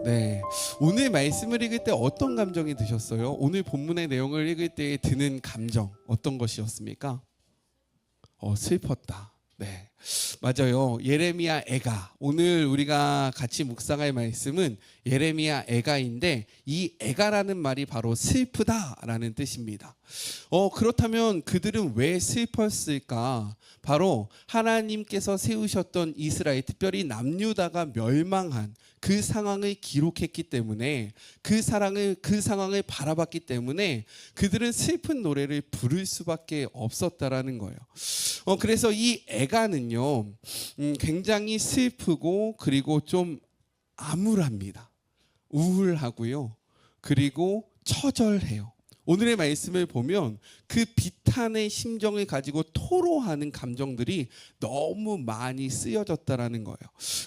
네, 오늘 말씀을 읽을 때 어떤 감정이 드셨어요? 오늘 본문의 내용을 읽을 때 드는 감정 어떤 것이었습니까? 슬펐다. 네, 맞아요. 예레미야 애가. 오늘 우리가 같이 묵상할 말씀은 예레미야 애가인데 이 애가라는 말이 바로 슬프다라는 뜻입니다. 그렇다면 그들은 왜 슬펐을까? 바로 하나님께서 세우셨던 이스라엘, 특별히 남유다가 멸망한 그 상황을 기록했기 때문에 그 상황을 바라봤기 때문에 그들은 슬픈 노래를 부를 수밖에 없었다라는 거예요. 그래서 이 애가는요, 굉장히 슬프고 그리고 좀 암울합니다. 우울하고요. 그리고 처절해요. 오늘의 말씀을 보면 그 비탄의 심정을 가지고 토로하는 감정들이 너무 많이 쓰여졌다라는 거예요.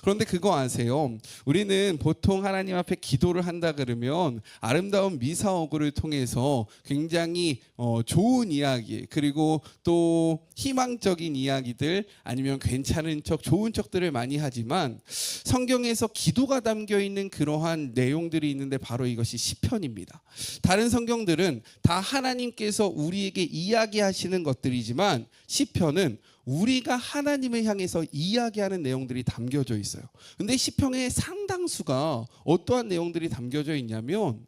그런데 그거 아세요? 우리는 보통 하나님 앞에 기도를 한다 그러면 아름다운 미사오구를 통해서 굉장히 좋은 이야기, 그리고 또 희망적인 이야기들, 아니면 괜찮은 척, 좋은 척들을 많이 하지만 성경에서 기도가 담겨 있는 그러한 내용들이 있는데 바로 이것이 시편입니다. 다른 성경들은 다 하나님께서 우리에게 이야기하시는 것들이지만 시편은 우리가 하나님을 향해서 이야기하는 내용들이 담겨져 있어요. 근데 시편의 상당수가 어떠한 내용들이 담겨져 있냐면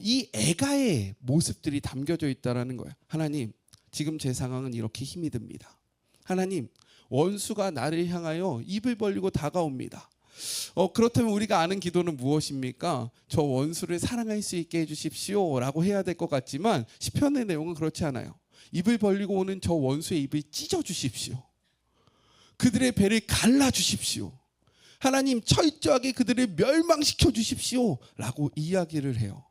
이 애가의 모습들이 담겨져 있다라는 거예요. 하나님, 지금 제 상황은 이렇게 힘이 듭니다. 하나님, 원수가 나를 향하여 입을 벌리고 다가옵니다. 그렇다면 우리가 아는 기도는 무엇입니까? 저 원수를 사랑할 수 있게 해주십시오 라고 해야 될 것 같지만 시편의 내용은 그렇지 않아요. 입을 벌리고 오는 저 원수의 입을 찢어주십시오. 그들의 배를 갈라주십시오. 하나님, 철저하게 그들을 멸망시켜 주십시오 라고 이야기를 해요.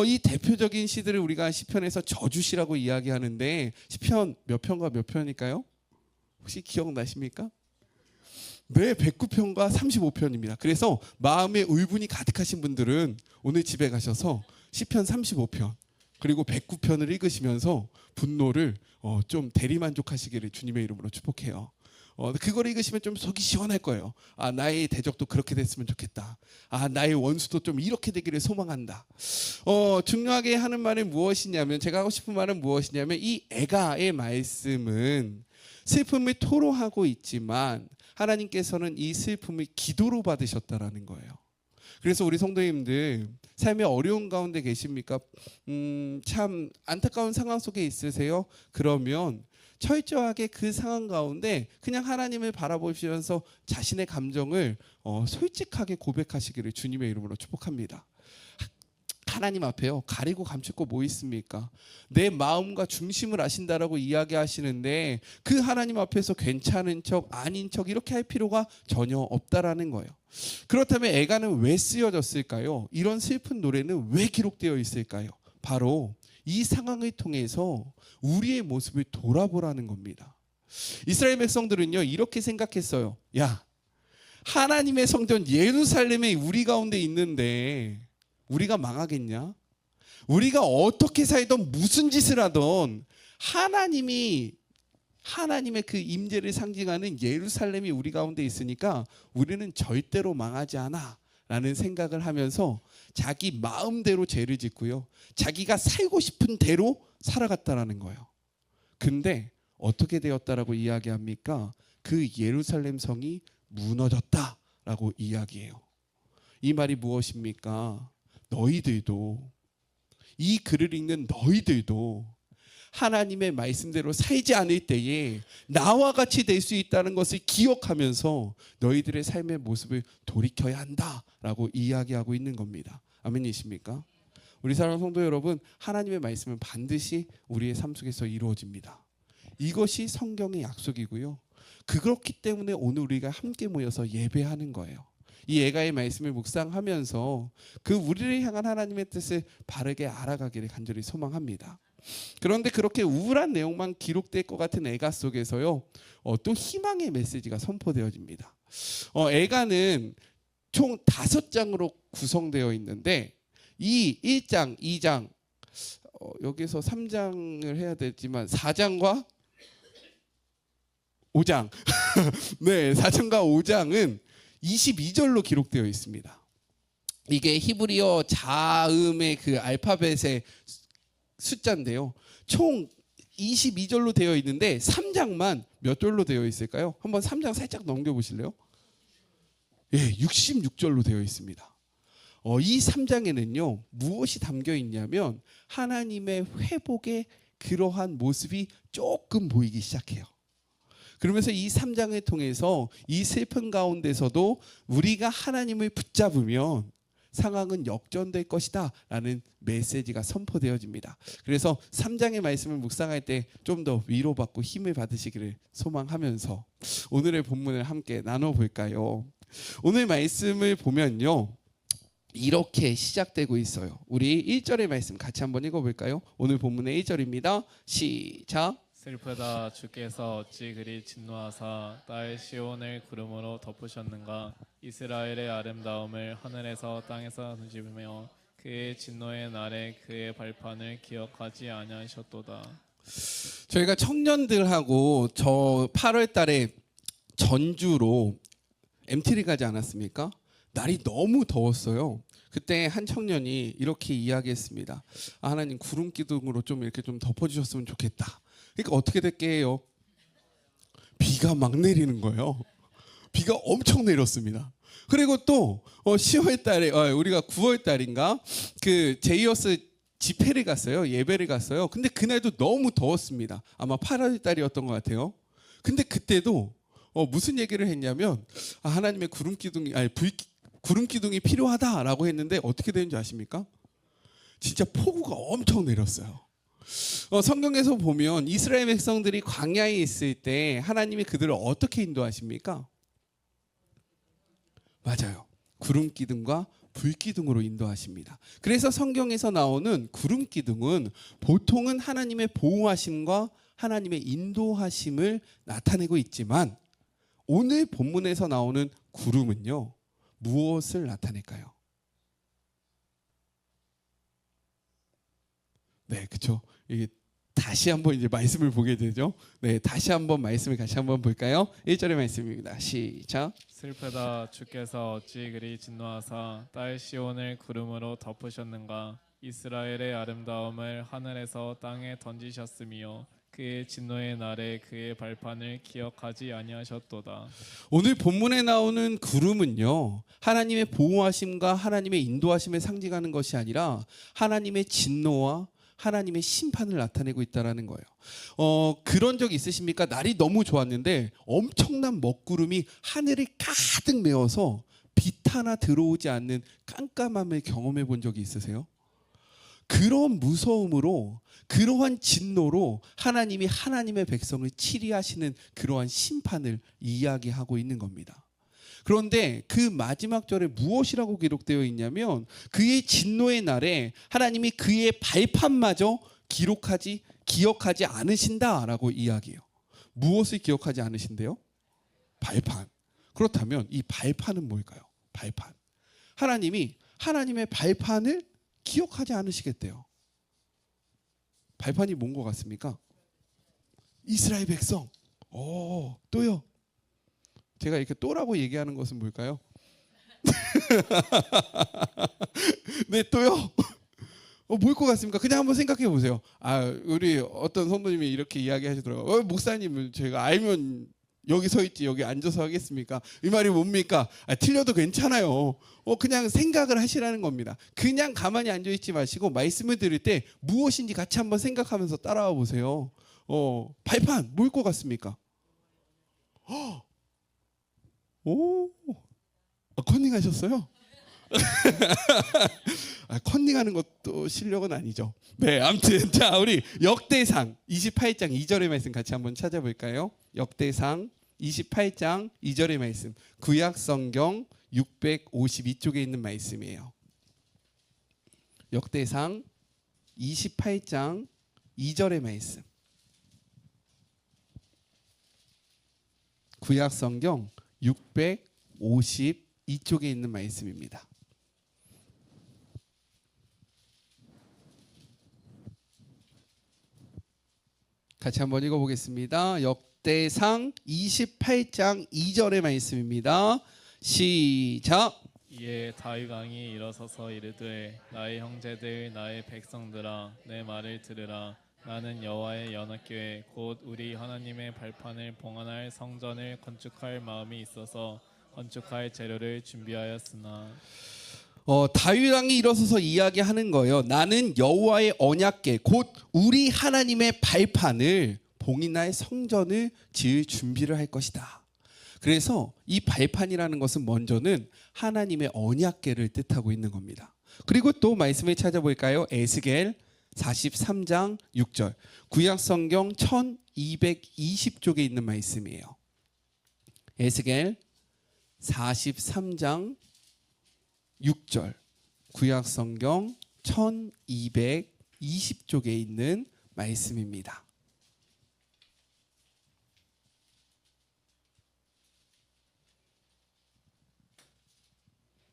이 대표적인 시들을 우리가 시편에서 저주시라고 이야기하는데 시편 몇 편과 몇 편일까요? 혹시 기억나십니까? 네, 109편과 35편입니다. 그래서 마음에 울분이 가득하신 분들은 오늘 집에 가셔서 시편 35편 그리고 109편을 읽으시면서 분노를 좀 대리만족하시기를 주님의 이름으로 축복해요. 그걸 읽으시면 좀 속이 시원할 거예요. 아, 나의 대적도 그렇게 됐으면 좋겠다. 아, 나의 원수도 좀 이렇게 되기를 소망한다. 중요하게 하는 말은 무엇이냐면, 제가 하고 싶은 말은 무엇이냐면, 이 애가의 말씀은 슬픔을 토로하고 있지만 하나님께서는 이 슬픔을 기도로 받으셨다라는 거예요. 그래서 우리 성도님들 삶의 어려운 가운데 계십니까? 참 안타까운 상황 속에 있으세요? 그러면 철저하게 그 상황 가운데 그냥 하나님을 바라보시면서 자신의 감정을 솔직하게 고백하시기를 주님의 이름으로 축복합니다. 하나님 앞에요, 가리고 감출 거 뭐 있습니까? 내 마음과 중심을 아신다라고 이야기하시는데 그 하나님 앞에서 괜찮은 척 아닌 척 이렇게 할 필요가 전혀 없다라는 거예요. 그렇다면 애가는 왜 쓰여졌을까요? 이런 슬픈 노래는 왜 기록되어 있을까요? 바로 이 상황을 통해서 우리의 모습을 돌아보라는 겁니다. 이스라엘 백성들은요, 이렇게 생각했어요. 야, 하나님의 성전 예루살렘에 우리 가운데 있는데 우리가 망하겠냐? 우리가 어떻게 살던 무슨 짓을 하던 하나님의 그 임재를 상징하는 예루살렘이 우리 가운데 있으니까 우리는 절대로 망하지 않아 라는 생각을 하면서 자기 마음대로 죄를 짓고요, 자기가 살고 싶은 대로 살아갔다라는 거예요. 근데 어떻게 되었다라고 이야기합니까? 그 예루살렘 성이 무너졌다라고 이야기해요. 이 말이 무엇입니까? 너희들도, 이 글을 읽는 너희들도 하나님의 말씀대로 살지 않을 때에 나와 같이 될 수 있다는 것을 기억하면서 너희들의 삶의 모습을 돌이켜야 한다라고 이야기하고 있는 겁니다. 아멘이십니까? 우리 사랑하는 성도 여러분, 하나님의 말씀은 반드시 우리의 삶 속에서 이루어집니다. 이것이 성경의 약속이고요, 그렇기 때문에 오늘 우리가 함께 모여서 예배하는 거예요. 이 애가의 말씀을 묵상하면서 그 우리를 향한 하나님의 뜻을 바르게 알아가기를 간절히 소망합니다. 그런데 그렇게 우울한 내용만 기록될 것 같은 애가 속에서요, 또 희망의 메시지가 선포되어집니다. 애가는 총 5장으로 구성되어 있는데 이 1장, 2장, 여기서 3장을 해야 되지만 4장과 5장 네, 4장과 5장은 22절로 기록되어 있습니다. 이게 히브리어 자음의 그 알파벳의 숫자인데요. 총 22절로 되어 있는데 3장만 몇 절로 되어 있을까요? 한번 3장 살짝 넘겨보실래요? 예, 66절로 되어 있습니다. 이 3장에는요 무엇이 담겨 있냐면 하나님의 회복의 그러한 모습이 조금 보이기 시작해요. 그러면서 이 3장을 통해서 이 슬픈 가운데서도 우리가 하나님을 붙잡으면 상황은 역전될 것이다 라는 메시지가 선포되어집니다. 그래서 3장의 말씀을 묵상할 때 좀 더 위로받고 힘을 받으시기를 소망하면서 오늘의 본문을 함께 나눠볼까요? 오늘 말씀을 보면요 이렇게 시작되고 있어요. 우리 1절의 말씀 같이 한번 읽어볼까요? 오늘 본문의 1절입니다. 시작. 슬프다 주께서 어찌 그리 진노하사 딸 시온을 구름으로 덮으셨는가. 이스라엘의 아름다움을 하늘에서 땅에서 던지며 그의 진노의 날에 그의 발판을 기억하지 아니하셨도다. 저희가 청년들하고 저 8월 달에 전주로 MT를 가지 않았습니까? 날이 너무 더웠어요. 그때 한 청년이 이렇게 이야기했습니다. 하나님 구름 기둥으로 좀 이렇게 좀 덮어주셨으면 좋겠다. 그러니까 어떻게 될게요? 비가 막 내리는 거예요. 비가 엄청 내렸습니다. 그리고 또 10월 달에 우리가 9월 달인가 그 제이어스 집회를 갔어요. 예배를 갔어요. 근데 그날도 너무 더웠습니다. 아마 8월 달이었던 것 같아요. 근데 그때도 무슨 얘기를 했냐면 하나님의 구름 기둥이 필요하다라고 했는데 어떻게 되는지 아십니까? 진짜 폭우가 엄청 내렸어요. 성경에서 보면 이스라엘 백성들이 광야에 있을 때 하나님이 그들을 어떻게 인도하십니까? 맞아요. 구름 기둥과 불 기둥으로 인도하십니다. 그래서 성경에서 나오는 구름 기둥은 보통은 하나님의 보호하심과 하나님의 인도하심을 나타내고 있지만 오늘 본문에서 나오는 구름은요 무엇을 나타낼까요? 네, 그렇죠. 이게 다시 한번 이제 말씀을 보게 되죠. 네, 다시 한번 말씀을 같이 한번 볼까요? 1절의 말씀입니다. 시작. 슬프다 주께서 어찌 그리 진노하사 딸 시온을 구름으로 덮으셨는가. 이스라엘의 아름다움을 하늘에서 땅에 던지셨으며 그의 진노의 날에 그의 발판을 기억하지 아니하셨도다. 오늘 본문에 나오는 구름은요 하나님의 보호하심과 하나님의 인도하심을 상징하는 것이 아니라 하나님의 진노와 하나님의 심판을 나타내고 있다는 거예요. 그런 적 있으십니까? 날이 너무 좋았는데 엄청난 먹구름이 하늘을 가득 메워서 빛 하나 들어오지 않는 깜깜함을 경험해 본 적이 있으세요? 그런 무서움으로 그러한 진노로 하나님이 하나님의 백성을 치리하시는 그러한 심판을 이야기하고 있는 겁니다. 그런데 그 마지막 절에 무엇이라고 기록되어 있냐면 그의 진노의 날에 하나님이 그의 발판마저 기억하지 않으신다라고 이야기해요. 무엇을 기억하지 않으신대요? 발판. 그렇다면 이 발판은 뭘까요? 발판. 하나님이 하나님의 발판을 기억하지 않으시겠대요. 발판이 뭔 것 같습니까? 이스라엘 백성. 또요. 제가 이렇게 또라고 얘기하는 것은 뭘까요? 네, 또요. 뭘 것 같습니까? 그냥 한번 생각해 보세요. 우리 어떤 성도님이 이렇게 이야기하시더라고요. 목사님은 제가 알면 여기 서 있지 여기 앉아서 하겠습니까? 이 말이 뭡니까? 틀려도 괜찮아요. 그냥 생각을 하시라는 겁니다. 그냥 가만히 앉아 있지 마시고 말씀을 들을 때 무엇인지 같이 한번 생각하면서 따라와 보세요. 발판 뭘 것 같습니까? 오, 컨닝하셨어요? 컨닝하는 것도 실력은 아니죠. 네, 아무튼 자 우리 역대상 28장 2절의 말씀 같이 한번 찾아볼까요? 역대상 28장 2절의 말씀, 구약 성경 652쪽에 있는 말씀이에요. 역대상 28장 2절의 말씀, 구약 성경 652쪽에 있는 말씀입니다. 같이 한번 읽어보겠습니다. 역대상 28장 2절의 말씀입니다. 시작. 이에 다윗 왕이 일어서서 이르되 나의 형제들 나의 백성들아 내 말을 들으라. 나는 여호와의 연합교회 곧 우리 하나님의 발판을 봉헌할 성전을 건축할 마음이 있어서 건축할 재료를 준비하였으나 다윗 왕이 일어서서 이야기하는 거예요. 나는 여호와의 언약궤 곧 우리 하나님의 발판을 봉인할 성전을 지을 준비를 할 것이다. 그래서 이 발판이라는 것은 먼저는 하나님의 언약궤를 뜻하고 있는 겁니다. 그리고 또 말씀을 찾아볼까요? 에스겔 43장 6절 구약성경 1220쪽에 있는 말씀이에요. 에스겔 43장 6절 구약성경 1220쪽에 있는 말씀입니다.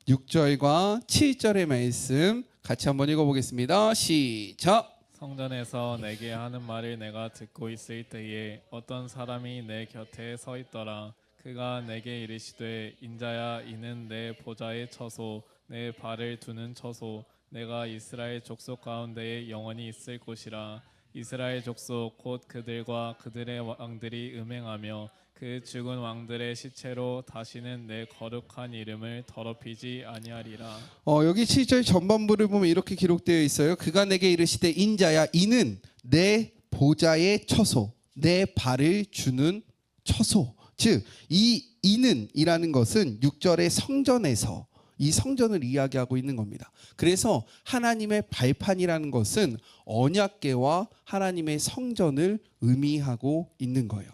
6절과 7절의 말씀 같이 한번 읽어보겠습니다. 시작. 성전에서 내게 하는 말을 내가 듣고 있을 때에 어떤 사람이 내 곁에 서 있더라. 그가 내게 이르시되 인자야 이는 내 보좌의 처소 내 발을 두는 처소 내가 이스라엘 족속 가운데에 영원히 있을 곳이라. 이스라엘 족속 곧 그들과 그들의 왕들이 음행하며 그 죽은 왕들의 시체로 다시는 내 거룩한 이름을 더럽히지 아니하리라. 여기 7절 전반부를 보면 이렇게 기록되어 있어요. 그가 내게 이르시되 인자야 이는 내 보좌의 처소 내 발을 주는 처소. 즉 이 이는 이라는 것은 6절의 성전에서 이 성전을 이야기하고 있는 겁니다. 그래서 하나님의 발판이라는 것은 언약궤와 하나님의 성전을 의미하고 있는 거예요.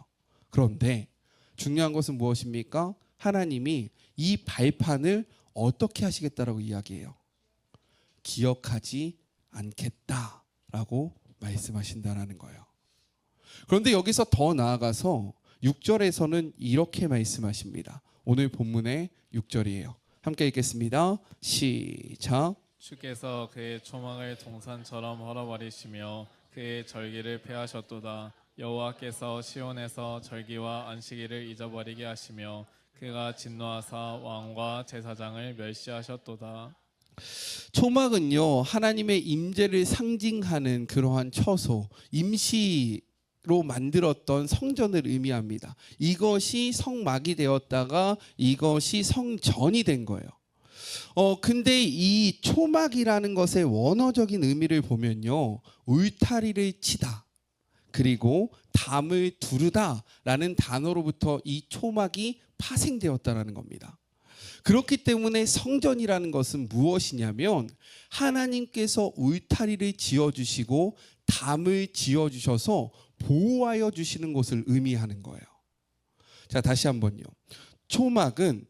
그런데 중요한 것은 무엇입니까? 하나님이 이 발판을 어떻게 하시겠다라고 이야기해요. 기억하지 않겠다라고 말씀하신다라는 거예요. 그런데 여기서 더 나아가서 6절에서는 이렇게 말씀하십니다. 오늘 본문의 6절이에요. 함께 읽겠습니다. 시작. 주께서 그의 초막을 동산처럼 헐어버리시며 그의 절기를 폐하셨도다. 여호와께서 시온에서 절기와 안식일을 잊어버리게 하시며 그가 진노하사 왕과 제사장을 멸시하셨도다. 초막은요 하나님의 임재를 상징하는 그러한 처소, 임시로 만들었던 성전을 의미합니다. 이것이 성막이 되었다가 이것이 성전이 된 거예요. 근데 이 초막이라는 것의 원어적인 의미를 보면요 울타리를 치다 그리고 담을 두르다라는 단어로부터 이 초막이 파생되었다라는 겁니다. 그렇기 때문에 성전이라는 것은 무엇이냐면 하나님께서 울타리를 지어주시고 담을 지어주셔서 보호하여 주시는 것을 의미하는 거예요. 자, 다시 한번요. 초막은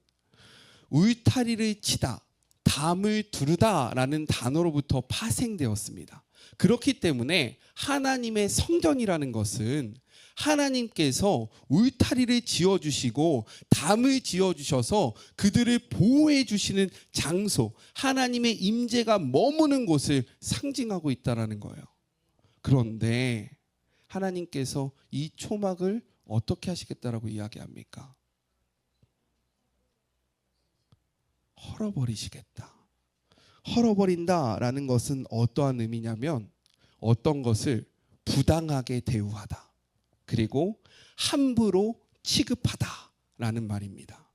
울타리를 치다, 담을 두르다라는 단어로부터 파생되었습니다. 그렇기 때문에 하나님의 성전이라는 것은 하나님께서 울타리를 지어주시고 담을 지어주셔서 그들을 보호해 주시는 장소, 하나님의 임재가 머무는 곳을 상징하고 있다는 거예요. 그런데 하나님께서 이 초막을 어떻게 하시겠다라고 이야기합니까? 헐어버리시겠다. 헐어버린다라는 것은 어떠한 의미냐면 어떤 것을 부당하게 대우하다. 그리고 함부로 취급하다라는 말입니다.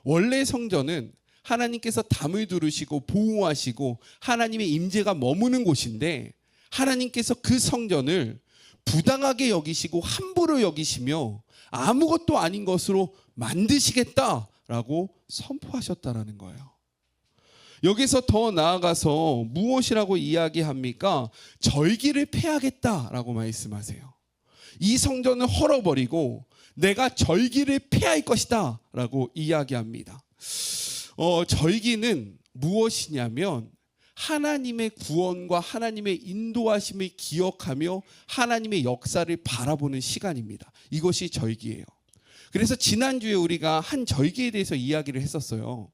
원래 성전은 하나님께서 담을 두르시고 보호하시고 하나님의 임재가 머무는 곳인데 하나님께서 그 성전을 부당하게 여기시고 함부로 여기시며 아무것도 아닌 것으로 만드시겠다라고 선포하셨다라는 거예요. 여기서 더 나아가서 무엇이라고 이야기합니까? 절기를 폐하겠다라고 말씀하세요. 이 성전을 헐어버리고 내가 절기를 폐할 것이다 라고 이야기합니다. 절기는 무엇이냐면 하나님의 구원과 하나님의 인도하심을 기억하며 하나님의 역사를 바라보는 시간입니다. 이것이 절기예요. 그래서 지난주에 우리가 한 절기에 대해서 이야기를 했었어요.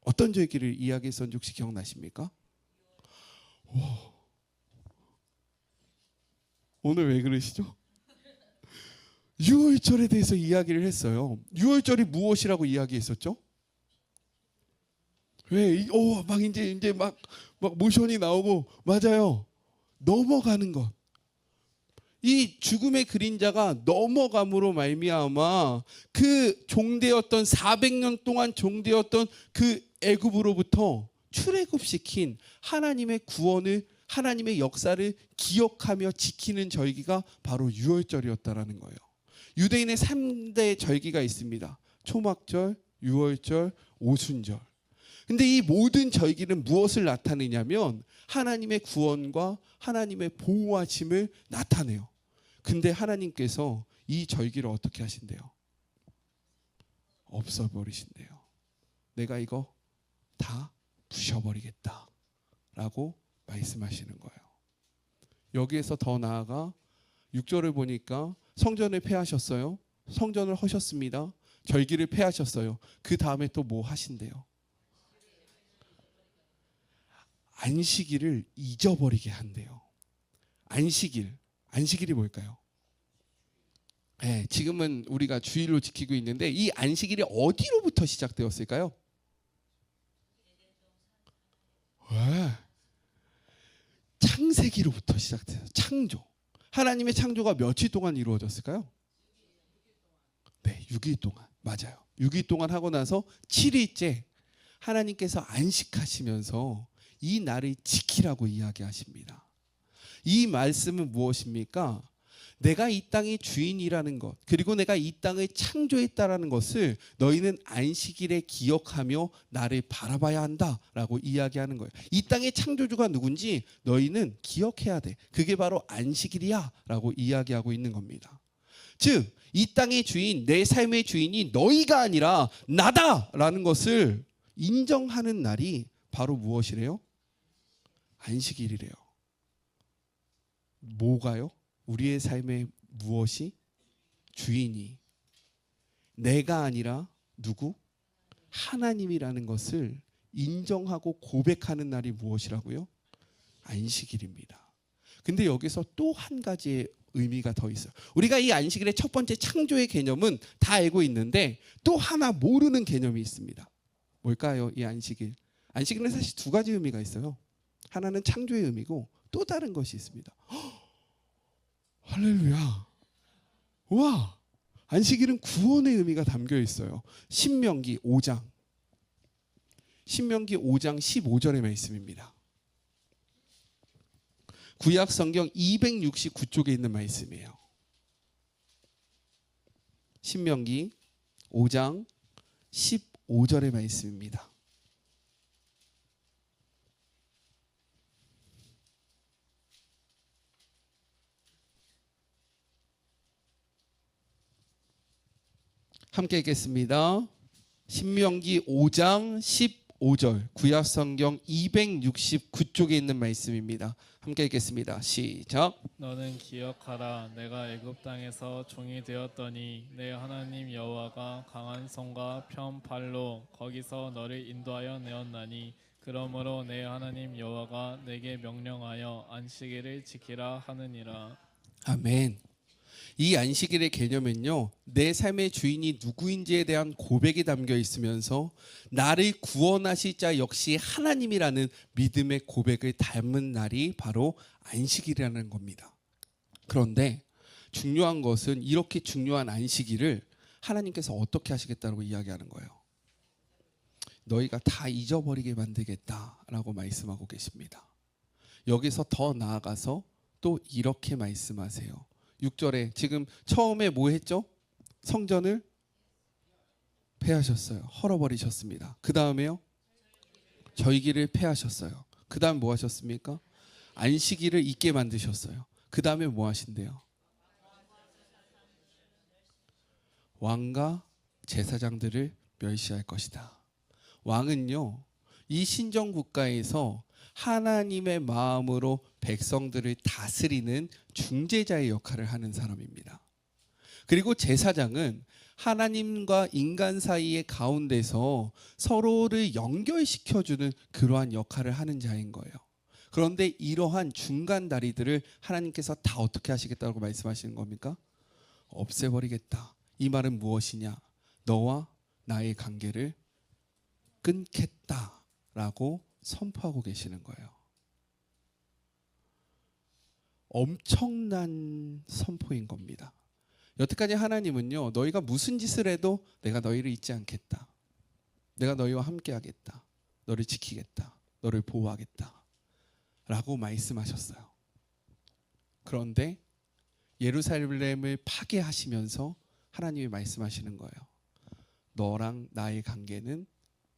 어떤 절기를 이야기했었는지 혹시 기억나십니까? 오늘 왜 그러시죠? 유월절에 대해서 이야기를 했어요. 유월절이 무엇이라고 이야기했었죠? 왜? 막 이제 막 모션이 나오고 맞아요. 넘어가는 것. 이 죽음의 그림자가 넘어감으로 말미암아 그 종되었던 400년 동안 종되었던 그 애굽으로부터 출애굽시킨 하나님의 구원을 하나님의 역사를 기억하며 지키는 절기가 바로 유월절이었다라는 거예요. 유대인의 3대 절기가 있습니다. 초막절, 유월절, 오순절. 근데 이 모든 절기는 무엇을 나타내냐면 하나님의 구원과 하나님의 보호하심을 나타내요. 근데 하나님께서 이 절기를 어떻게 하신대요? 없애버리신대요. 내가 이거 다 부셔버리겠다 라고 말씀하시는 거예요. 여기에서 더 나아가 6절을 보니까 성전을 폐하셨어요. 성전을 허셨습니다. 절기를 폐하셨어요. 그 다음에 또 뭐 하신대요? 안식일을 잊어버리게 한대요. 안식일이 뭘까요? 네, 지금은 우리가 주일로 지키고 있는데 이 안식일이 어디로부터 시작되었을까요? 왜? 창세기로부터 시작돼요. 창조. 하나님의 창조가 며칠 동안 이루어졌을까요? 네, 6일 동안. 맞아요. 6일 동안 하고 나서 7일째 하나님께서 안식하시면서 이 날을 지키라고 이야기하십니다. 이 말씀은 무엇입니까? 내가 이 땅의 주인이라는 것, 그리고 내가 이 땅을 창조했다라는 것을 너희는 안식일에 기억하며 나를 바라봐야 한다라고 이야기하는 거예요. 이 땅의 창조주가 누군지 너희는 기억해야 돼. 그게 바로 안식일이야라고 이야기하고 있는 겁니다. 즉, 이 땅의 주인, 내 삶의 주인이 너희가 아니라 나다라는 것을 인정하는 날이 바로 무엇이래요? 안식일이래요. 뭐가요? 우리의 삶의 무엇이? 주인이 내가 아니라 누구? 하나님이라는 것을 인정하고 고백하는 날이 무엇이라고요? 안식일입니다. 근데 여기서 또 한 가지의 의미가 더 있어요. 우리가 이 안식일의 첫 번째 창조의 개념은 다 알고 있는데 또 하나 모르는 개념이 있습니다. 뭘까요? 이 안식일. 안식일은 사실 두 가지 의미가 있어요. 하나는 창조의 의미고 또 다른 것이 있습니다. 할렐루야. 와, 안식일은 구원의 의미가 담겨 있어요. 신명기 5장 15절의 말씀입니다. 구약 성경 269쪽에 있는 말씀이에요. 신명기 5장 15절의 말씀입니다. 함께 읽겠습니다. 신명기 5장 15절 구약 성경 269쪽에 있는 말씀입니다. 함께 읽겠습니다. 시작. 너는 기억하라. 내가 애굽 땅에서 종이 되었더니 내 하나님 여호와가 강한 손과 편 팔로 거기서 너를 인도하여 내었나니 그러므로 내 하나님 여호와가 내게 명령하여 안식일을 지키라 하느니라. 아멘. 이 안식일의 개념은요, 내 삶의 주인이 누구인지에 대한 고백이 담겨 있으면서 나를 구원하실 자 역시 하나님이라는 믿음의 고백을 담은 날이 바로 안식일이라는 겁니다. 그런데 중요한 것은 이렇게 중요한 안식일을 하나님께서 어떻게 하시겠다고 이야기하는 거예요. 너희가 다 잊어버리게 만들겠다라고 말씀하고 계십니다. 여기서 더 나아가서 또 이렇게 말씀하세요. 6절에 지금 처음에 뭐 했죠? 성전을 폐하셨어요. 헐어버리셨습니다. 그 다음에요? 절기를 폐하셨어요. 그 다음 뭐 하셨습니까? 안식일을 잊게 만드셨어요. 그 다음에 뭐 하신대요? 왕과 제사장들을 멸시할 것이다. 왕은요, 이 신정 국가에서 하나님의 마음으로 백성들을 다스리는 중재자의 역할을 하는 사람입니다. 그리고 제사장은 하나님과 인간 사이의 가운데서 서로를 연결시켜주는 그러한 역할을 하는 자인 거예요. 그런데 이러한 중간 다리들을 하나님께서 다 어떻게 하시겠다고 말씀하시는 겁니까? 없애버리겠다. 이 말은 무엇이냐? 너와 나의 관계를 끊겠다 라고 선포하고 계시는 거예요. 엄청난 선포인 겁니다. 여태까지 하나님은요, 너희가 무슨 짓을 해도 내가 너희를 잊지 않겠다. 내가 너희와 함께 하겠다. 너를 지키겠다. 너를 보호하겠다. 라고 말씀하셨어요. 그런데 예루살렘을 파괴하시면서 하나님이 말씀하시는 거예요. 너랑 나의 관계는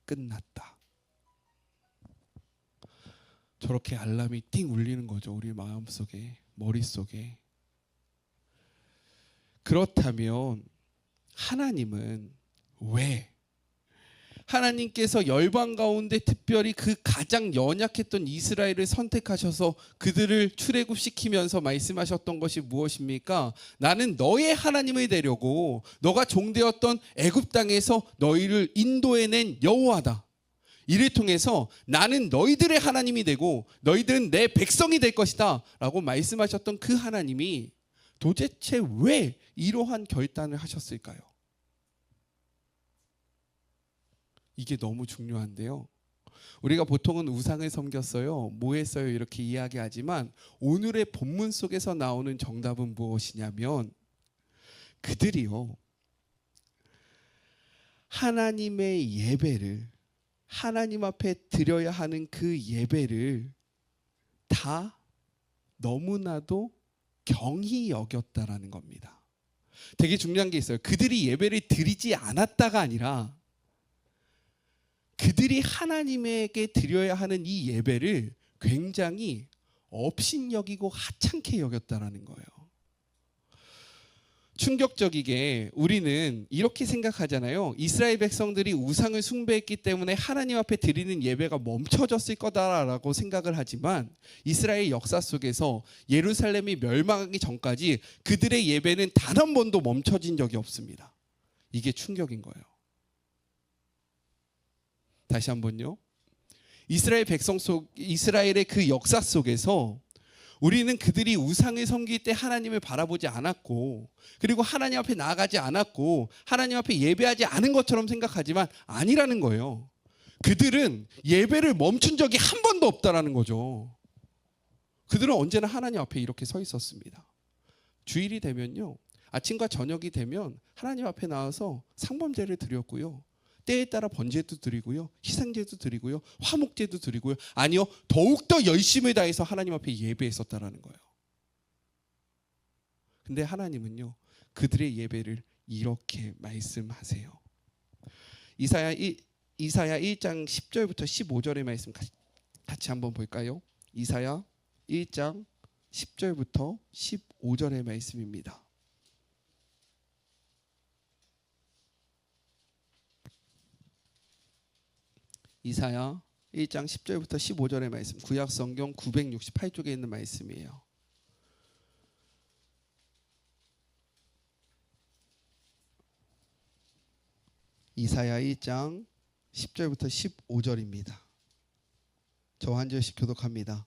끝났다. 저렇게 알람이 띵 울리는 거죠. 우리 마음속에, 머릿속에. 그렇다면 하나님은 왜 하나님께서 열방 가운데 특별히 그 가장 연약했던 이스라엘을 선택하셔서 그들을 출애굽시키면서 말씀하셨던 것이 무엇입니까? 나는 너의 하나님을 되려고 너가 종되었던 애굽 땅에서 너희를 인도해낸 여호와다. 이를 통해서 나는 너희들의 하나님이 되고 너희들은 내 백성이 될 것이다 라고 말씀하셨던 그 하나님이 도대체 왜 이러한 결단을 하셨을까요? 이게 너무 중요한데요. 우리가 보통은 우상을 섬겼어요, 뭐 했어요 이렇게 이야기하지만 오늘의 본문 속에서 나오는 정답은 무엇이냐면 그들이요, 하나님의 예배를, 하나님 앞에 드려야 하는 그 예배를 다 너무나도 경히 여겼다라는 겁니다. 되게 중요한 게 있어요. 그들이 예배를 드리지 않았다가 아니라 그들이 하나님에게 드려야 하는 이 예배를 굉장히 업신여기고 하찮게 여겼다라는 거예요. 충격적이게 우리는 이렇게 생각하잖아요. 이스라엘 백성들이 우상을 숭배했기 때문에 하나님 앞에 드리는 예배가 멈춰졌을 거다라고 생각을 하지만 이스라엘 역사 속에서 예루살렘이 멸망하기 전까지 그들의 예배는 단 한 번도 멈춰진 적이 없습니다. 이게 충격인 거예요. 다시 한번요. 이스라엘의 그 역사 속에서 우리는 그들이 우상을 섬길 때 하나님을 바라보지 않았고 그리고 하나님 앞에 나아가지 않았고 하나님 앞에 예배하지 않은 것처럼 생각하지만 아니라는 거예요. 그들은 예배를 멈춘 적이 한 번도 없다라는 거죠. 그들은 언제나 하나님 앞에 이렇게 서 있었습니다. 주일이 되면요, 아침과 저녁이 되면 하나님 앞에 나와서 상범제를 드렸고요, 때에 따라 번제도 드리고요, 희생제도 드리고요, 화목제도 드리고요. 아니요, 더욱더 열심을 다해서 하나님 앞에 예배했었다라는 거예요. 근데 하나님은요, 그들의 예배를 이렇게 말씀하세요. 이사야 1장 10절부터 15절의 말씀 같이 한번 볼까요? 이사야 1장 10절부터 15절의 말씀입니다. 이사야 1장 10절부터 15절의 말씀, 구약 성경 968쪽에 있는 말씀이에요. 이사야 1장 10절부터 15절입니다. 저 한 절씩 교독합니다.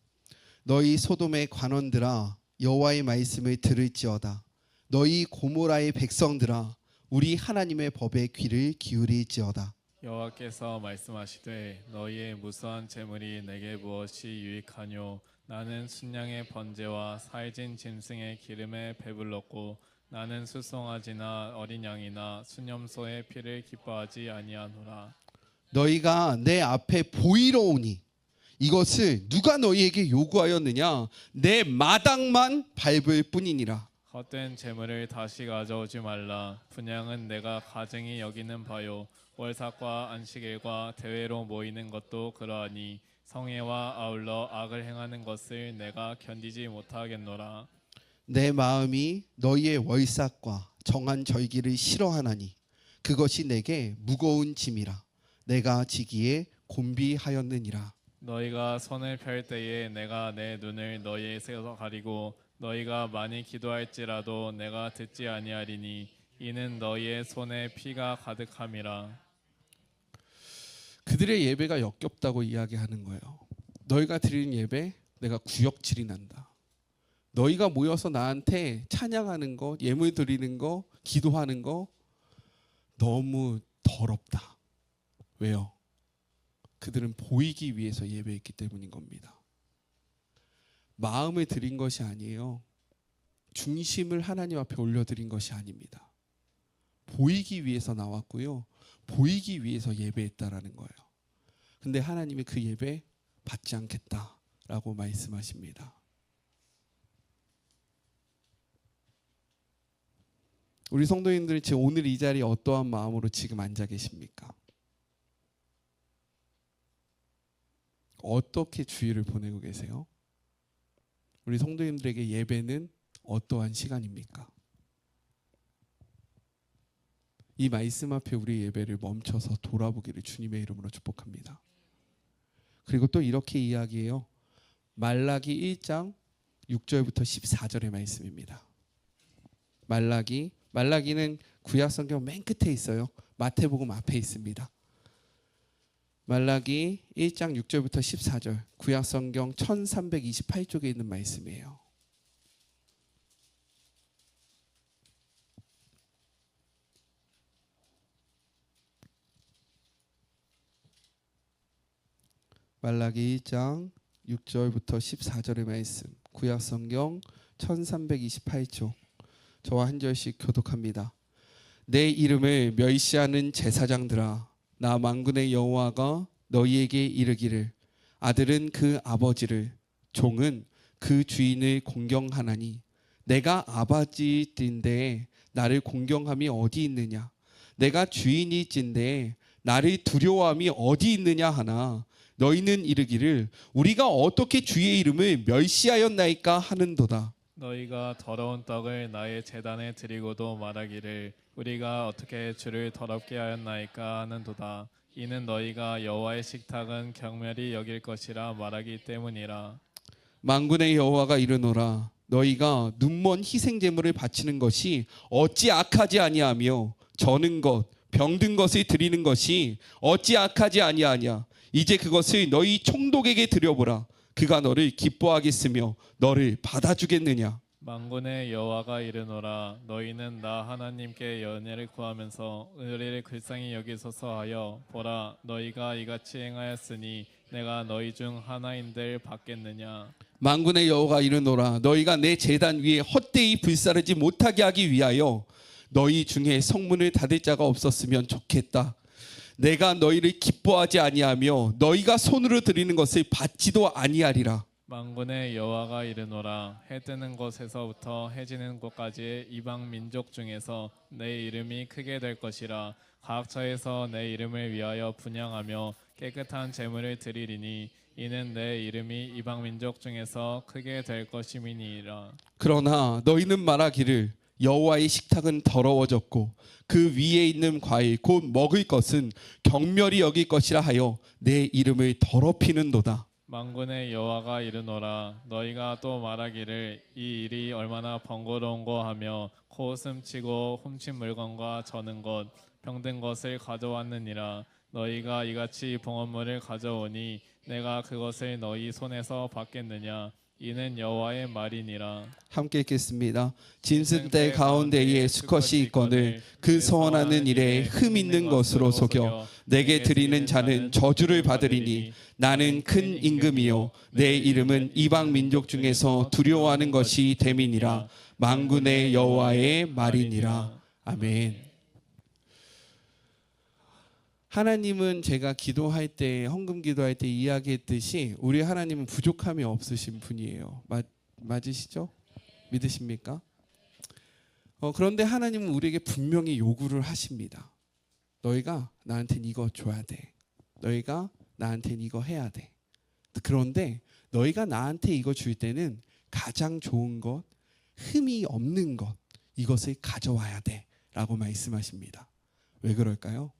너희 소돔의 관원들아, 여호와의 말씀을 들을지어다. 너희 고모라의 백성들아, 우리 하나님의 법에 귀를 기울일지어다. 여호와께서 말씀하시되 너희의 무수한 재물이 내게 무엇이 유익하뇨? 나는 순양의 번제와 살진 짐승의 기름에 배불렀고 나는 수송아지나 어린 양이나 수념소의 피를 기뻐하지 아니하노라. 너희가 내 앞에 보이러 오니 이것을 누가 너희에게 요구하였느냐? 내 마당만 밟을 뿐이니라. 헛된 재물을 다시 가져오지 말라. 분양은 내가 가증히 여기는 바요. 월삭과 안식일과 대회로 모이는 것도 그러하니 성회와 아울러 악을 행하는 것을 내가 견디지 못하겠노라. 내 마음이 너희의 월삭과 정한 절기를 싫어하나니 그것이 내게 무거운 짐이라. 내가 지기에 곤비하였느니라. 너희가 손을 펼 때에 내가 내 눈을 너희에게서 가리고 너희가 많이 기도할지라도 내가 듣지 아니하리니 이는 너희의 손에 피가 가득함이라. 그들의 예배가 역겹다고 이야기하는 거예요. 너희가 드리는 예배 내가 구역질이 난다. 너희가 모여서 나한테 찬양하는 거, 예물 드리는 거, 기도하는 거 너무 더럽다. 왜요? 그들은 보이기 위해서 예배했기 때문인 겁니다. 마음을 드린 것이 아니에요. 중심을 하나님 앞에 올려드린 것이 아닙니다. 보이기 위해서 나왔고요. 보이기 위해서 예배했다라는 거예요. 근데 하나님이 그 예배 받지 않겠다라고 말씀하십니다. 우리 성도님들은 지금 오늘 이 자리에 어떠한 마음으로 지금 앉아 계십니까? 어떻게 주일을 보내고 계세요? 우리 성도님들에게 예배는 어떠한 시간입니까? 이 말씀 앞에 우리 예배를 멈춰서 돌아보기를 주님의 이름으로 축복합니다. 그리고 또 이렇게 이야기해요. 말라기 1장 6절부터 14절의 말씀입니다. 말라기는 구약 성경 맨 끝에 있어요. 마태복음 앞에 있습니다. 말라기 1장 6절부터 14절, 구약 성경 1328쪽에 있는 말씀이에요. 말라기 1장 6절부터 14절의 말씀, 구약 성경 1328쪽, 저와 한 절씩 교독합니다. 내 이름을 멸시하는 제사장들아, 나 만군의 여호와가 너희에게 이르기를, 아들은 그 아버지를, 종은 그 주인을 공경하나니 내가 아버지인데 나를 공경함이 어디 있느냐? 내가 주인이진데 나를 두려워함이 어디 있느냐 하나 너희는 이르기를 우리가 어떻게 주의 이름을 멸시하였나이까 하는도다. 너희가 더러운 떡을 나의 제단에 드리고도 말하기를 우리가 어떻게 주를 더럽게 하였나이까 하는도다. 이는 너희가 여호와의 식탁은 경멸히 여길 것이라 말하기 때문이라. 만군의 여호와가 이르노라, 너희가 눈먼 희생 제물을 바치는 것이 어찌 악하지 아니하며 저는 것 병든 것을 드리는 것이 어찌 악하지 아니하냐. 이제 그것을 너희 총독에게 드려보라. 그가 너를 기뻐하겠으며 너를 받아주겠느냐. 만군의 여호와가 이르노라, 너희는 나 하나님께 연애를 구하면서 의를 글상히 여기소서 하여 보라, 너희가 이같이 행하였으니 내가 너희 중 하나인들 받겠느냐. 만군의 여호와가 이르노라, 너희가 내 제단 위에 헛되이 불사르지 못하게 하기 위하여 너희 중에 성문을 닫을 자가 없었으면 좋겠다. 내가 너희를 기뻐하지 아니하며 너희가 손으로 드리는 것을 받지도 아니하리라. 만군의 여호와가 이르노라, 해 뜨는 곳에서부터 해 지는 곳까지의 이방 민족 중에서 내 이름이 크게 될 것이라. 각처에서 내 이름을 위하여 분향하며 깨끗한 제물을 드리리니 이는 내 이름이 이방 민족 중에서 크게 될 것임이니라. 그러나 너희는 말하기를 여호와의 식탁은 더러워졌고 그 위에 있는 과일 곧 먹을 것은 경멸히 여길 것이라 하여 내 이름을 더럽히는도다. 만군의 여호와가 이르노라, 너희가 또 말하기를 이 일이 얼마나 번거로운고 하며 코웃음치고 훔친 물건과 저는 것 병든 것을 가져왔느니라. 너희가 이같이 봉헌물을 가져오니 내가 그것을 너희 손에서 받겠느냐. 이는 여호와의 말이니라. 함께 읽겠습니다. 짐승 떼 가운데에 수컷이 있거늘 그 소원하는 일에 흠 있는 것으로 속여 내게 드리는 자는 저주를 받으리니 나는 큰 임금이요 내 이름은 이방 민족 중에서 두려워하는 것이 됨이니라. 만군의 여호와의 말이니라. 아멘. 하나님은 제가 기도할 때, 헌금 기도할 때 이야기했듯이 우리 하나님은 부족함이 없으신 분이에요. 맞으시죠? 믿으십니까? 그런데 하나님은 우리에게 분명히 요구를 하십니다. 너희가 나한테는 이거 줘야 돼. 너희가 나한테는 이거 해야 돼. 그런데 너희가 나한테 이거 줄 때는 가장 좋은 것, 흠이 없는 것, 이것을 가져와야 돼 라고 말씀하십니다. 왜 그럴까요?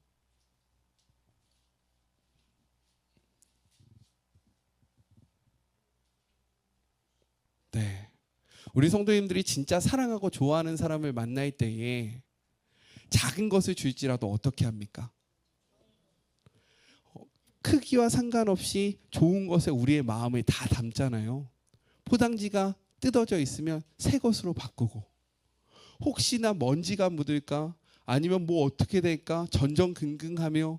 네, 우리 성도님들이 진짜 사랑하고 좋아하는 사람을 만날 때에 작은 것을 줄지라도 어떻게 합니까? 크기와 상관없이 좋은 것에 우리의 마음을 다 담잖아요. 포장지가 뜯어져 있으면 새 것으로 바꾸고, 혹시나 먼지가 묻을까 아니면 뭐 어떻게 될까 전전긍긍하며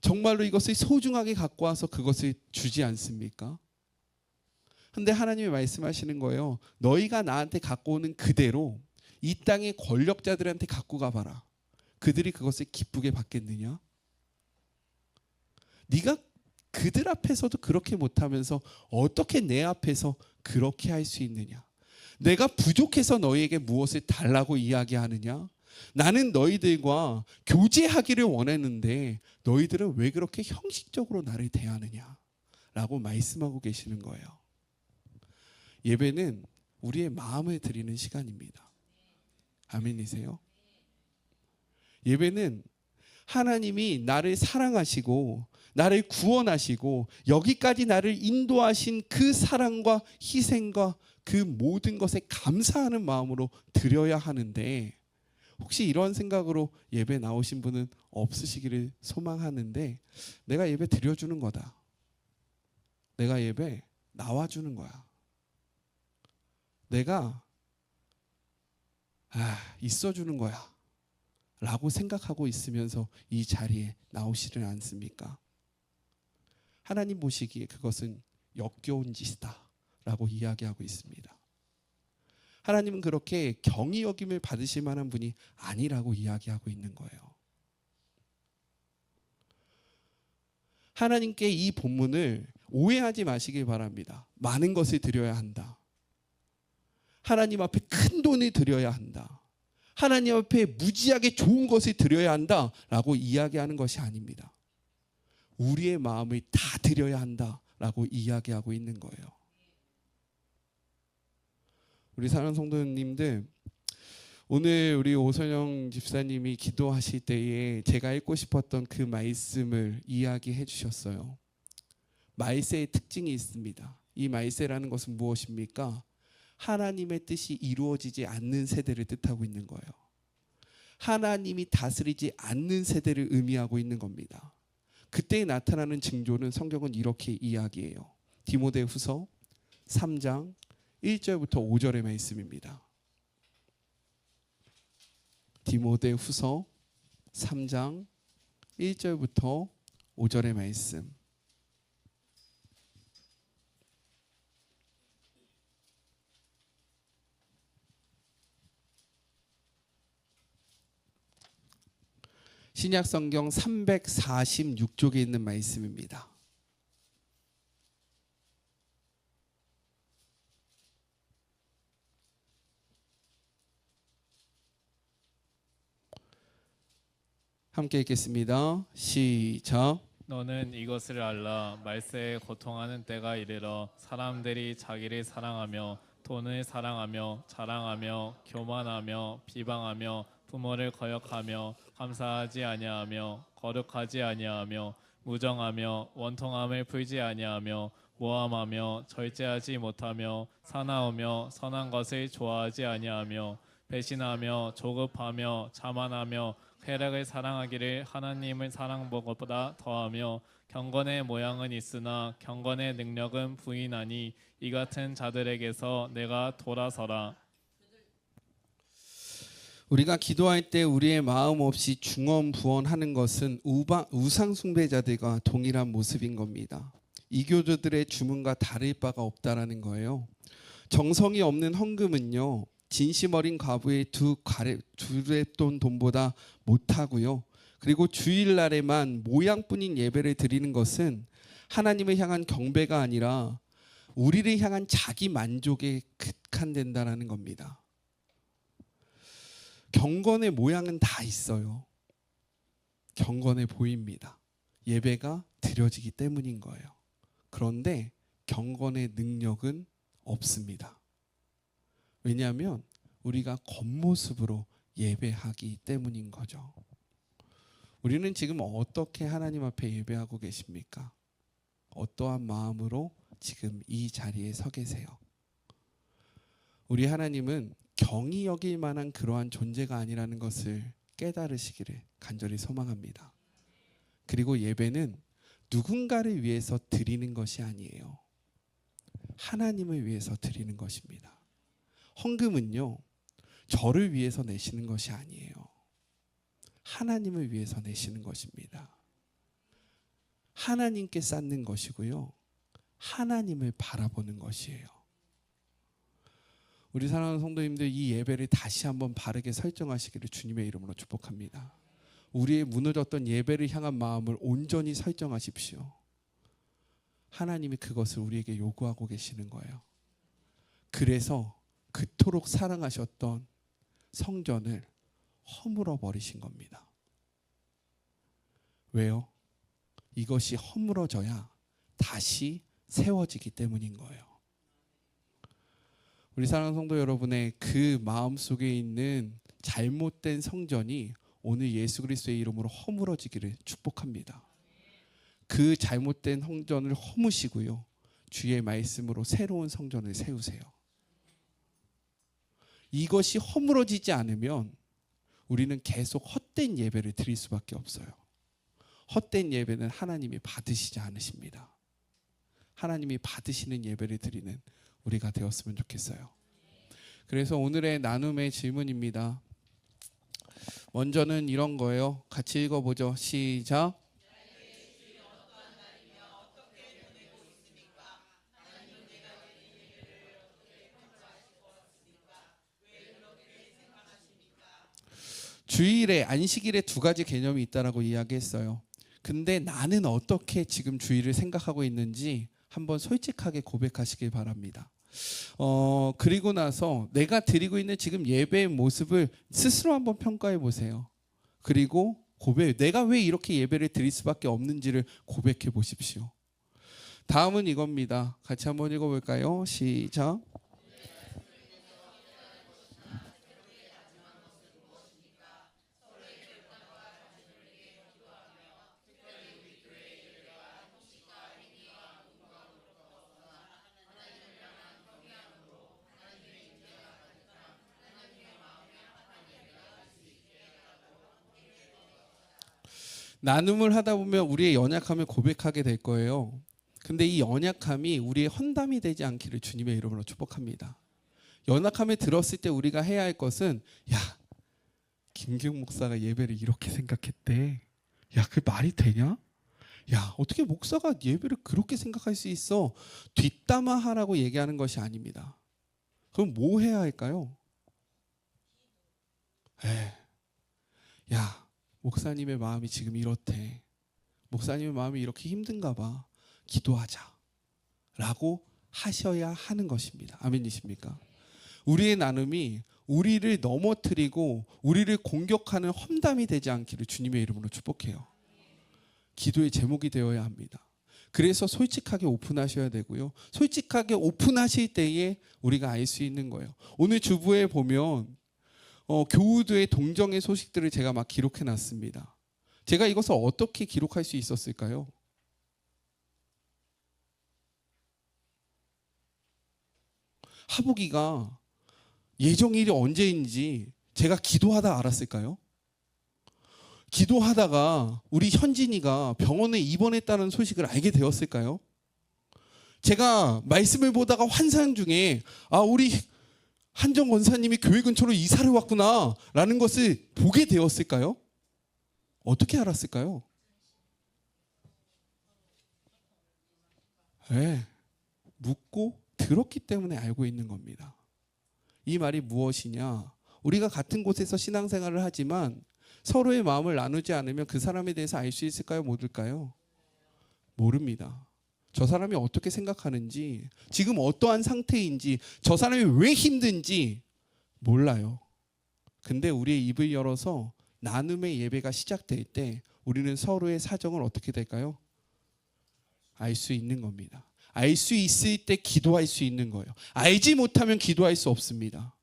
정말로 이것을 소중하게 갖고 와서 그것을 주지 않습니까? 근데 하나님이 말씀하시는 거예요. 너희가 나한테 갖고 오는 그대로 이 땅의 권력자들한테 갖고 가봐라. 그들이 그것을 기쁘게 받겠느냐? 네가 그들 앞에서도 그렇게 못하면서 어떻게 내 앞에서 그렇게 할 수 있느냐? 내가 부족해서 너희에게 무엇을 달라고 이야기하느냐? 나는 너희들과 교제하기를 원했는데 너희들은 왜 그렇게 형식적으로 나를 대하느냐? 라고 말씀하고 계시는 거예요. 예배는 우리의 마음을 드리는 시간입니다. 아멘이세요? 예배는 하나님이 나를 사랑하시고 나를 구원하시고 여기까지 나를 인도하신 그 사랑과 희생과 그 모든 것에 감사하는 마음으로 드려야 하는데, 혹시 이런 생각으로 예배 나오신 분은 없으시기를 소망하는데, 내가 예배 드려주는 거다. 내가 예배 나와주는 거야. 내가 있어주는 거야 라고 생각하고 있으면서 이 자리에 나오시지 않습니까? 하나님 보시기에 그것은 역겨운 짓이다 라고 이야기하고 있습니다. 하나님은 그렇게 경히 여김을 받으실 만한 분이 아니라고 이야기하고 있는 거예요. 하나님께 이 본문을 오해하지 마시길 바랍니다. 많은 것을 드려야 한다. 하나님 앞에 큰 돈을 드려야 한다. 하나님 앞에 무지하게 좋은 것을 드려야 한다라고 이야기하는 것이 아닙니다. 우리의 마음을 다 드려야 한다라고 이야기하고 있는 거예요. 우리 사랑하는 성도님들, 오늘 우리 오선영 집사님이 기도하실 때에 제가 읽고 싶었던 그 말씀을 이야기해 주셨어요. 말세의 특징이 있습니다. 이 말세라는 것은 무엇입니까? 하나님의 뜻이 이루어지지 않는 세대를 뜻하고 있는 거예요. 하나님이 다스리지 않는 세대를 의미하고 있는 겁니다. 그때 나타나는 징조는 성경은 이렇게 이야기해요. 디모데후서 3장 1절부터 5절의 말씀입니다. 디모데후서 3장 1절부터 5절의 말씀. 신약성경 346쪽에 있는 말씀입니다. 함께 읽겠습니다. 시작. 너는 이것을 알라. 말세에 고통하는 때가 이르러 사람들이 자기를 사랑하며 돈을 사랑하며 자랑하며 교만하며 비방하며 부모를 거역하며 감사하지 아니하며 거룩하지 아니하며 무정하며 원통함을 풀지 아니하며 모함하며 절제하지 못하며 사나우며 선한 것을 좋아하지 아니하며 배신하며 조급하며 자만하며 쾌락을 사랑하기를 하나님을 사랑하는 것보다 더하며 경건의 모양은 있으나 경건의 능력은 부인하니 이 같은 자들에게서 내가 돌아서라. 우리가 기도할 때 우리의 마음 없이 중언부언하는 것은 우상 숭배자들과 동일한 모습인 겁니다. 이교도들의 주문과 다를 바가 없다라는 거예요. 정성이 없는 헌금은요, 진심 어린 과부의 두 랩돈 돈보다 못하고요. 그리고 주일날에만 모양뿐인 예배를 드리는 것은 하나님을 향한 경배가 아니라 우리를 향한 자기 만족에 극한된다라는 겁니다. 경건의 모양은 다 있어요. 경건해 보입니다. 예배가 드려지기 때문인 거예요. 그런데 경건의 능력은 없습니다. 왜냐하면 우리가 겉모습으로 예배하기 때문인 거죠. 우리는 지금 어떻게 하나님 앞에 예배하고 계십니까? 어떠한 마음으로 지금 이 자리에 서 계세요? 우리 하나님은 경히 여길 만한 그러한 존재가 아니라는 것을 깨달으시기를 간절히 소망합니다. 그리고 예배는 누군가를 위해서 드리는 것이 아니에요. 하나님을 위해서 드리는 것입니다. 헌금은요, 저를 위해서 내시는 것이 아니에요. 하나님을 위해서 내시는 것입니다. 하나님께 쌓는 것이고요. 하나님을 바라보는 것이에요. 우리 사랑하는 성도님들, 이 예배를 다시 한번 바르게 설정하시기를 주님의 이름으로 축복합니다. 우리의 무너졌던 예배를 향한 마음을 온전히 설정하십시오. 하나님이 그것을 우리에게 요구하고 계시는 거예요. 그래서 그토록 사랑하셨던 성전을 허물어 버리신 겁니다. 왜요? 이것이 허물어져야 다시 세워지기 때문인 거예요. 우리 사랑하는 성도 여러분의 그 마음속에 있는 잘못된 성전이 오늘 예수 그리스도의 이름으로 허물어지기를 축복합니다. 그 잘못된 성전을 허무시고요, 주의 말씀으로 새로운 성전을 세우세요. 이것이 허물어지지 않으면 우리는 계속 헛된 예배를 드릴 수밖에 없어요. 헛된 예배는 하나님이 받으시지 않으십니다. 하나님이 받으시는 예배를 드리는 우리가 되었으면 좋겠어요. 그래서 오늘의 나눔의 질문입니다. 먼저는 이런 거예요. 같이 읽어보죠. 시작. 주일에, 안식일에 두 가지 개념이 있다라고 이야기했어요. 근데 나는 어떻게 지금 주일을 생각하고 있는지 한번 솔직하게 고백하시길 바랍니다. 그리고 나서 내가 드리고 있는 지금 예배의 모습을 스스로 한번 평가해 보세요. 그리고 내가 왜 이렇게 예배를 드릴 수밖에 없는지를 고백해 보십시오. 다음은 이겁니다. 같이 한번 읽어볼까요? 시작. 나눔을 하다 보면 우리의 연약함을 고백하게 될 거예요. 근데 이 연약함이 우리의 헌담이 되지 않기를 주님의 이름으로 축복합니다. 연약함을 들었을 때 우리가 해야 할 것은, 야, 김기웅 목사가 예배를 이렇게 생각했대. 야, 그 말이 되냐? 야, 어떻게 목사가 예배를 그렇게 생각할 수 있어? 뒷담화하라고 얘기하는 것이 아닙니다. 그럼 뭐 해야 할까요? 야, 목사님의 마음이 지금 이렇대. 목사님의 마음이 이렇게 힘든가 봐. 기도하자 라고 하셔야 하는 것입니다. 아멘이십니까? 우리의 나눔이 우리를 넘어뜨리고 우리를 공격하는 험담이 되지 않기를 주님의 이름으로 축복해요. 기도의 제목이 되어야 합니다. 그래서 솔직하게 오픈하셔야 되고요, 솔직하게 오픈하실 때에 우리가 알 수 있는 거예요. 오늘 주부에 보면 교우들의 동정의 소식들을 제가 막 기록해 놨습니다. 제가 이것을 어떻게 기록할 수 있었을까요? 하복이가 예정일이 언제인지 제가 기도하다 알았을까요? 기도하다가 우리 현진이가 병원에 입원했다는 소식을 알게 되었을까요? 제가 말씀을 보다가 환상 중에 우리 한정 권사님이 교회 근처로 이사를 왔구나 라는 것을 보게 되었을까요? 어떻게 알았을까요? 묻고 들었기 때문에 알고 있는 겁니다. 이 말이 무엇이냐? 우리가 같은 곳에서 신앙생활을 하지만 서로의 마음을 나누지 않으면 그 사람에 대해서 알 수 있을까요? 모를까요? 모릅니다. 저 사람이 어떻게 생각하는지, 지금 어떠한 상태인지, 저 사람이 왜 힘든지 몰라요. 근데 우리의 입을 열어서 나눔의 예배가 시작될 때 우리는 서로의 사정을 어떻게 될까요? 알 수 있는 겁니다. 알 수 있을 때 기도할 수 있는 거예요. 알지 못하면 기도할 수 없습니다.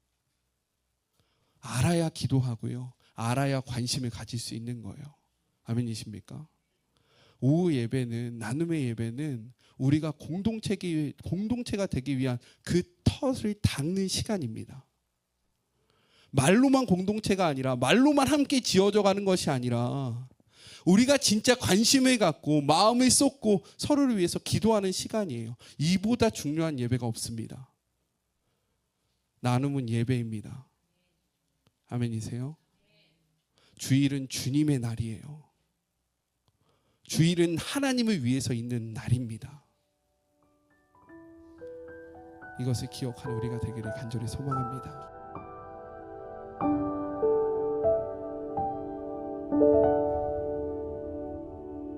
알아야 기도하고요, 알아야 관심을 가질 수 있는 거예요. 아멘이십니까? 오후 예배는, 나눔의 예배는 우리가 공동체가 되기 위한 그 덫을 닦는 시간입니다. 말로만 공동체가 아니라, 말로만 함께 지어져 가는 것이 아니라 우리가 진짜 관심을 갖고 마음을 쏟고 서로를 위해서 기도하는 시간이에요. 이보다 중요한 예배가 없습니다. 나눔은 예배입니다. 아멘이세요? 주일은 주님의 날이에요. 주일은 하나님을 위해서 있는 날입니다. 이것을 기억하는 우리가 되기를 간절히 소망합니다.